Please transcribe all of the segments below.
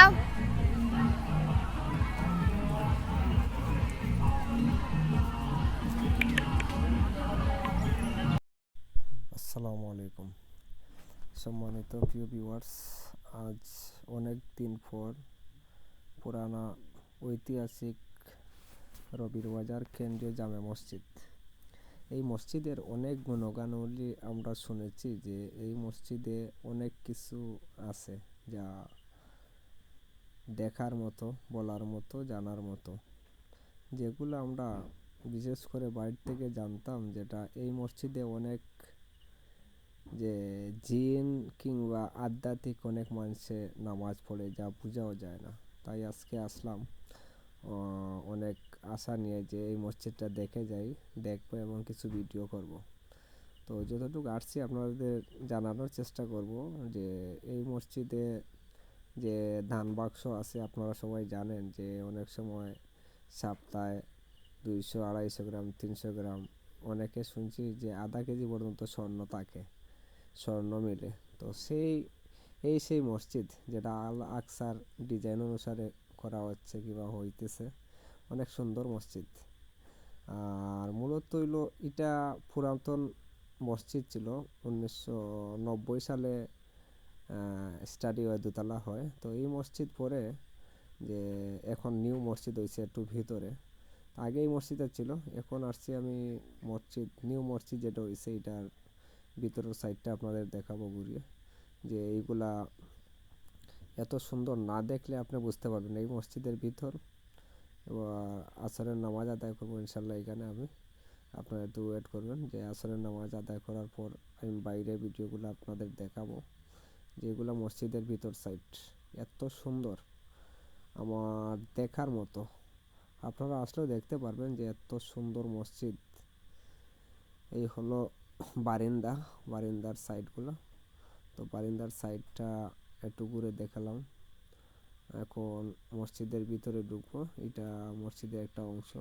আও আসসালামু আলাইকুম সম্মানিত প্রিয় ভিউয়ার্স। আজ অনেক দিন পর পুরানা ঐতিহাসিক রবির বাজার কেন্দ্রীয় জামে মসজিদ, এই মসজিদের অনেক গুণগানাবলী আমরা শুনেছি যে এই মসজিদে অনেক কিছু আছে যা দেখার মতো, বলার মতো, জানার মতো, যেগুলো আমরা বিশেষ করে বাইরে থেকে জানতাম, যেটা এই মসজিদে অনেক যে জিন কিংবা আধ্যাত্মিক অনেক মানুষে নামাজ পড়ে, যা বোঝাও যায় না। তাই আজকে আসলাম অনেক আশা নিয়ে যে এই মসজিদটা দেখে যাই, দেখবো এবং কিছু ভিডিও করব। তো যতটুকু আসছি আপনাদের জানানোর চেষ্টা করব যে এই মসজিদে যে ধান বাক্স আছে, আপনারা সবাই জানেন যে অনেক সময় সপ্তাহে 200, 250 গ্রাম, 300 গ্রাম, অনেকে শুনছি যে আধা কেজি পর্যন্ত স্বর্ণ থাকে, স্বর্ণ মিলে। তো সেই মসজিদ যেটা আল আকসার ডিজাইন অনুসারে করা হচ্ছে কিংবা হইতেছে, অনেক সুন্দর মসজিদ। আর মূলত হইল এটা পুরাতন মসজিদ ছিল, 1990 সালে স্টাডি হয়, দোতলা হয়। তো এই মসজিদ পরে যে এখন নিউ মসজিদ হয়েছে একটু ভিতরে, আগে এই মসজিদটা ছিল। এখন আসছি আমি নিউ মসজিদ যেটা হয়েছে, এটার ভিতরের সাইডটা আপনাদের দেখাবো ঘুরিয়ে, যে এইগুলা এত সুন্দর না দেখলে আপনি বুঝতে পারবেন এই মসজিদের ভিতর। এবার আসরের নামাজ আদায় করবো ইনশাল্লাহ এখানে আমি, আপনারা একটু ওয়েট করবেন যে আসরের নামাজ আদায় করার পর আমি বাইরে ভিডিওগুলো আপনাদের দেখাবো, যেগুলো মসজিদের ভিতর সাইড এত সুন্দর, আমার দেখার মতো। আপনারা আসলেও দেখতে পারবেন যে এত সুন্দর মসজিদ। এই হলো বারিন্দার সাইডগুলো। তো বারিন্দার সাইডটা একটু ঘুরে দেখালাম। এখন মসজিদের ভিতরে ঢুকবো, এটা মসজিদের একটা অংশ,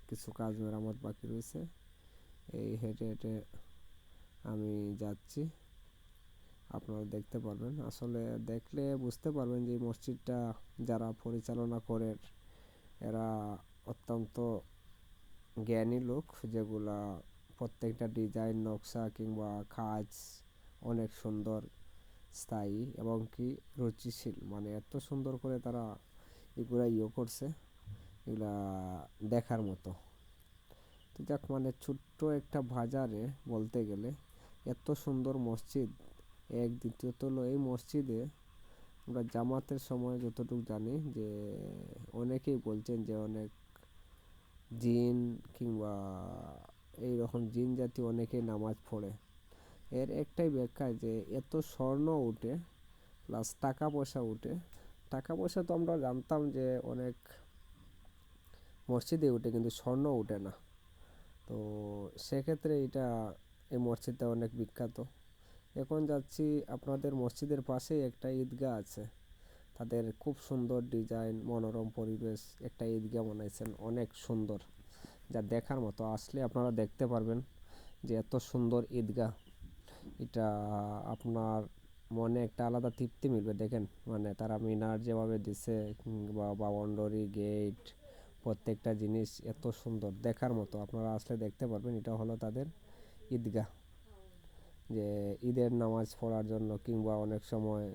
কিছু কাজ মেরামত বাকি রয়েছে। এই হেঁটে হেঁটে আমি যাচ্ছি, আপনারা দেখতে পারবেন। আসলে দেখলে বুঝতে পারবেন যে এই মসজিদটা যারা পরিচালনা করে এরা অত্যন্ত জ্ঞানী লোক, যেগুলা প্রত্যেকটা ডিজাইন, নকশা কিংবা কাজ অনেক সুন্দর, স্থায়ী এবং কি রুচিশীল। মানে এত সুন্দর করে তারা এগুলা করছে, এগুলা দেখার মতো। তো যাক, মানে ছোট্ট একটা বাজারে বলতে গেলে এত সুন্দর মসজিদ। দ্বিতীয়ত হলো এই মসজিদে আমরা জামাতের সময় যতটুকু জানি যে অনেকেই বলছেন যে অনেক জিন কিংবা এই রকম জিন জাতীয় অনেকেই নামাজ পড়ে। এর একটাই ব্যাখ্যা যে এত স্বর্ণ উঠে, প্লাস টাকা পয়সা উঠে। টাকা পয়সা তো আমরা জানতাম যে অনেক মসজিদে উঠে, কিন্তু স্বর্ণ উঠে না। তো সেক্ষেত্রে এই মসজিদটা অনেক বিখ্যাত। এখন যাচ্ছি, আপনাদের মসজিদের পাশেই একটা ঈদগাহ আছে, তাদের খুব সুন্দর ডিজাইন, মনোরম পরিবেশ, একটা ঈদগাহ বানাইছেন অনেক সুন্দর, যা দেখার মতো। আসলে আপনারা দেখতে পারবেন যে এত সুন্দর ঈদগাহ, এটা আপনার মনে একটা আলাদা তৃপ্তি মিলবে। দেখেন, মানে তারা মিনার যেভাবে দিছে কিংবা বাউন্ডারি গেট, প্রত্যেকটা জিনিস এত সুন্দর, দেখার মতো। আপনারা আসলে দেখতে পারবেন, এটা হলো তাদের ঈদগাহ, যে ঈদের নামাজ পড়ার জন্য কিংবা অনেক সময়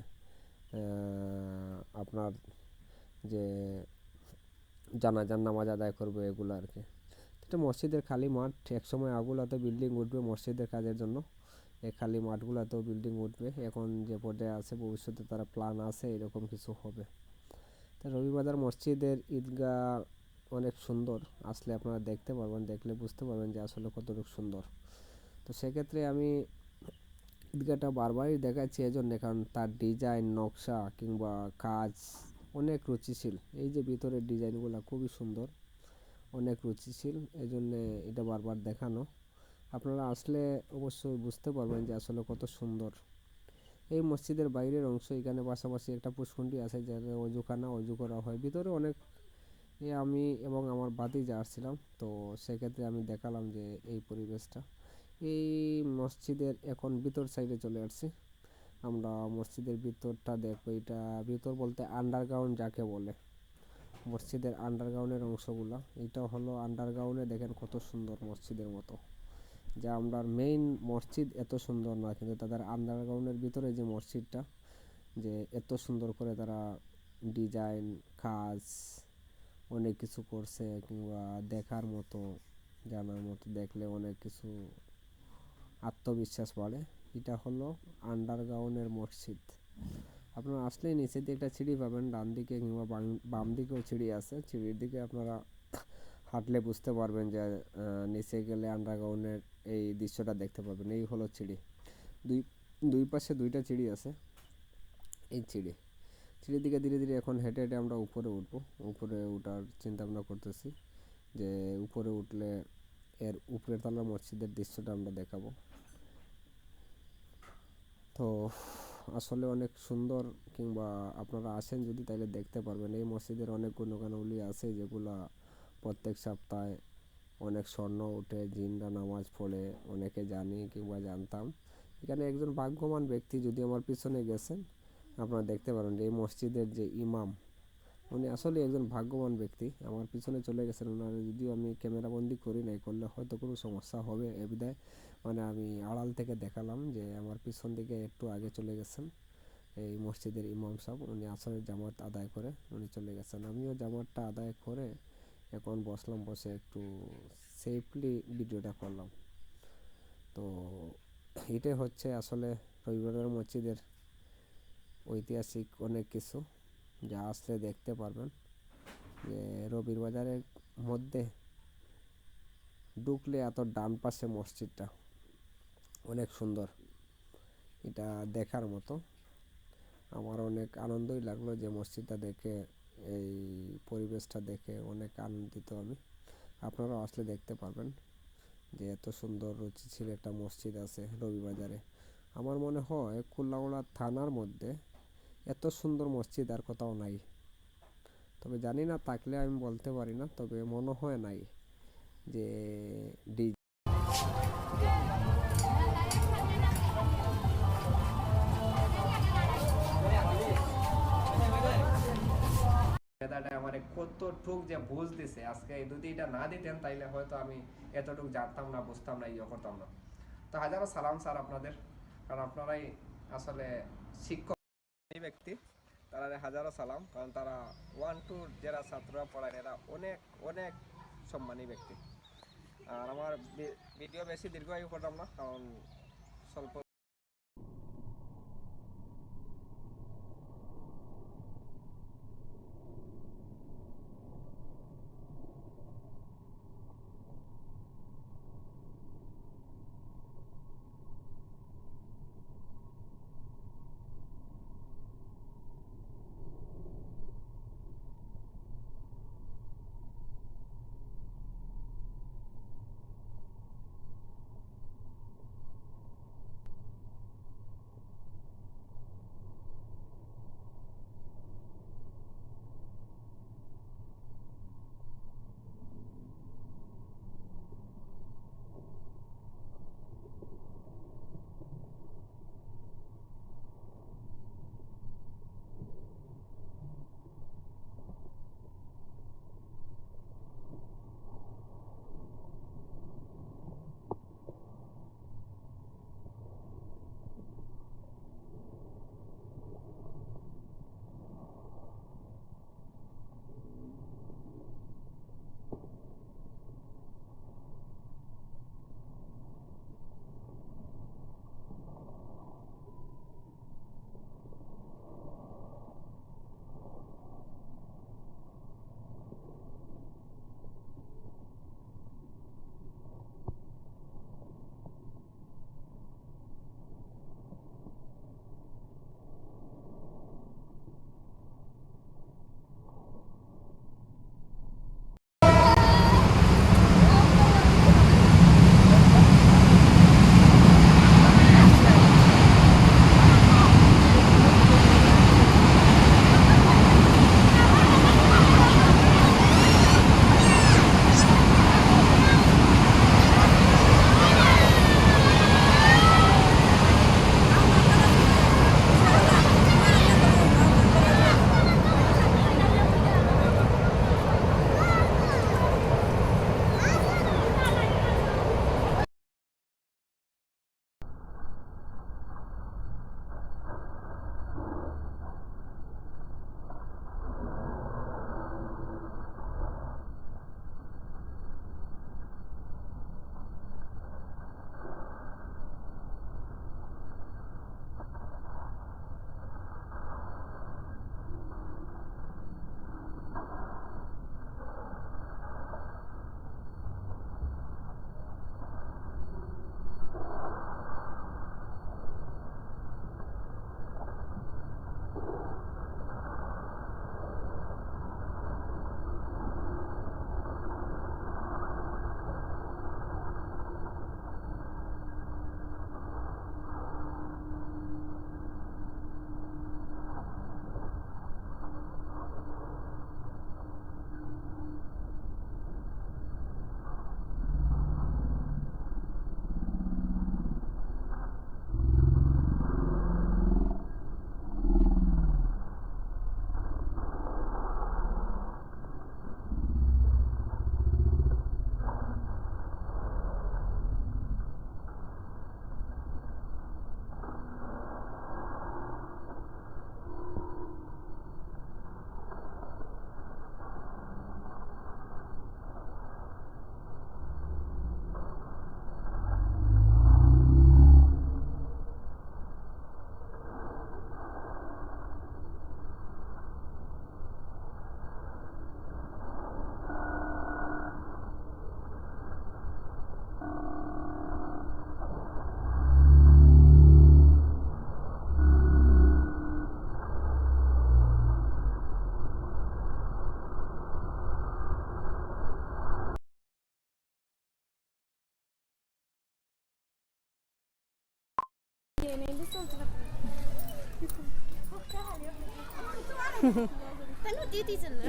আপনার যে জানাজার নামাজ আদায় করবে এগুলো আর কি। এটা মসজিদের খালি মাঠ, একসময় আগুলাতে বিল্ডিং উঠবে মসজিদের কাজের জন্য, এই খালি মাঠগুলোতেও বিল্ডিং উঠবে। এখন যে পর্যায়ে আছে, ভবিষ্যতে তারা প্ল্যান আছে এরকম কিছু হবে। তা রবিবাজার মসজিদের ঈদগাহ অনেক সুন্দর, আসলে আপনারা দেখতে পারবেন, দেখলে বুঝতে পারবেন যে আসলে কতটুকু সুন্দর। তো সেক্ষেত্রে আমি ঈদগাহটা বারবারই দেখাচ্ছি এজন্য, কারণ তার ডিজাইন, নকশা কিংবা কাজ অনেক রুচিশীল। এই যে ভিতরের ডিজাইনগুলো খুবই সুন্দর, অনেক রুচিশীল, এই জন্যে এটা বারবার দেখানো। আপনারা আসলে অবশ্যই বুঝতে পারবেন যে আসলে কত সুন্দর। এই মসজিদের বাইরের অংশ, এখানে পাশাপাশি একটা পুষ্কুণ্ডি আছে, যেখানে অজু করা হয় ভিতরে অনেক। আমি এবং আমার ভাতিজা আসছিলাম, তো সেক্ষেত্রে আমি দেখালাম যে এই পরিবেশটা। এই মসজিদের এখন ভিতর সাইডে চলে আসছি, আমরা মসজিদের ভিতরটা দেখবো। এটা ভিতর বলতে আন্ডারগ্রাউন্ড যাকে বলে, মসজিদের আন্ডারগ্রাউন্ডের অংশগুলো। এটা হলো আন্ডারগ্রাউন্ডে, দেখেন কত সুন্দর মসজিদের মতো। যা আমরা মেইন মসজিদ এত সুন্দর না, কিন্তু তাদের আন্ডারগ্রাউন্ডের ভিতরে যে মসজিদটা, যে এত সুন্দর করে তারা ডিজাইন কাজ অনেক কিছু করছে, কিংবা দেখার মতো, জানার মতো, দেখলে অনেক কিছু আত্মবিশ্বাস বাড়ে। এটা হলো আন্ডারগ্রাউন্ডের মসজিদ। আপনারা আসলেই নিচে দিয়ে একটা সিঁড়ি পাবেন, ডান দিকে কিংবা বাম দিকেও সিঁড়ি আছে। সিঁড়ির দিকে আপনারা হাঁটলে বুঝতে পারবেন যে নিচে গেলে আন্ডারগ্রাউন্ডের এই দৃশ্যটা দেখতে পাবেন। এই হলো সিঁড়ি, দুই দুই পাশে দুইটা সিঁড়ি আছে। এই সিঁড়ির দিকে ধীরে ধীরে এখন হেঁটে হেঁটে আমরা উপরে উঠবো। উপরে ওঠার চিন্তা ভাবনা করতেছি, যে উপরে উঠলে এর উপরের তলার মসজিদের দৃশ্যটা আমরা দেখাবো। তো আসলে অনেক সুন্দর, কিংবা আপনারা আসেন যদি তাইলে দেখতে পারবেন। এই মসজিদের অনেক গুণগানাবলী আছে, যেগুলা প্রত্যেক সপ্তাহে অনেক স্বর্ণ উঠে, জিনরা নামাজ পড়ে, অনেকে জানি কিংবা জানতাম। এখানে একজন ভাগ্যবান ব্যক্তি, যদি আমার পিছনে গেছেন আপনারা দেখতে পারেন যে এই মসজিদের যে ইমাম, উনি আসলে একজন ভাগ্যবান ব্যক্তি। আমার পিছনে চলে গেছেন ওনার, যদিও আমি ক্যামেরাবন্দি করি নাই, করলে হয়তো কোনো সমস্যা হবে এ বিধায় মানে আমি আড়াল থেকে দেখালাম যে আমার পিছন দিকে একটু আগে চলে গেছেন এই মসজিদের ইমাম সাহেব। উনি আসলে জামাত আদায় করে উনি চলে গেছেন। আমিও জামাতটা আদায় করে এখন বসলাম, বসে একটু সেফলি ভিডিওটা করলাম। তো এটাই হচ্ছে আসলে রবিবারের মসজিদের ঐতিহাসিক অনেক কিছু, যা আসলে দেখতে পারবেন। যে রবির বাজারের মধ্যে ঢুকলে এত ডান পাশে মসজিদটা অনেক সুন্দর, এটা দেখার মতো। আমার অনেক আনন্দই লাগলো যে মসজিদটা দেখে, এই পরিবেশটা দেখে অনেক আনন্দিত আমি। আপনারাও আসলে দেখতে পারবেন যে এত সুন্দর রুচিশীল একটা মসজিদ আছে রবিবাজারে। আমার মনে হয় কুলাউড়া থানার মধ্যে এত সুন্দর মসজিদ আর কোথাও নাই। তবে জানি না, থাকলে আমি বলতে পারি না, তবে মনে হয় নাই যে ডি আমার কতটুক যে বুঝ দিছে আজকে, যদি এটা না দিতেন তাইলে হয়তো আমি এতটুকু জানতাম না, বুঝতাম না, ইয়ে করতাম না। তো হাজারো সালাম স্যার আপনাদের, কারণ আপনারাই আসলে শিক্ষক ব্যক্তি। তারা হাজারো সালাম, কারণ তারা 1 to যারা ছাত্ররা পড়ায় এরা অনেক অনেক সম্মানী ব্যক্তি। আর আমার ভিডিও বেশি দীর্ঘায়ু করলাম না, কারণ স্বল্প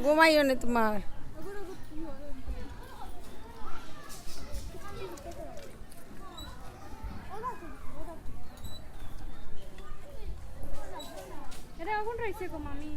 ঘুমাইও না তোমার। এটা এখন রয়েছে গো মামি।